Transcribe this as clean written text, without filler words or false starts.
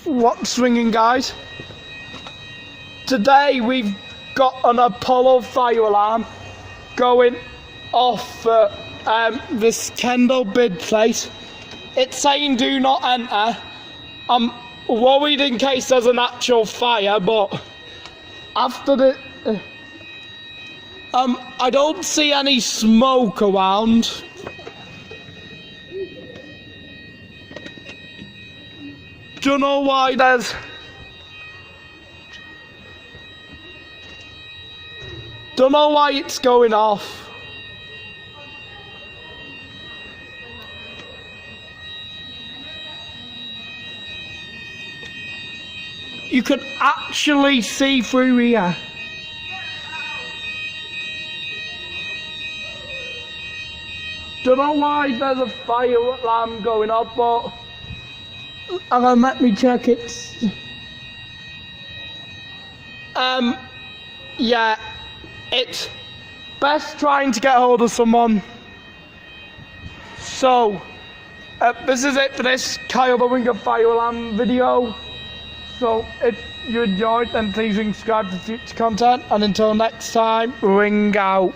What's ringing, guys? Today we've got an Apollo fire alarm going off this Kendal bid place. It's saying do not enter. I'm worried in case there's an actual fire, but after the I don't see any smoke around. Don't know why don't know why it's going off. You can actually see through here. Don't know why there's a fire alarm going off, but hang on, let me check it. Yeah, it's best trying to get hold of someone. So, this is it for this Kyle the Winger fire alarm video. So, if you enjoyed, then please subscribe for future content, and until next time, ring out.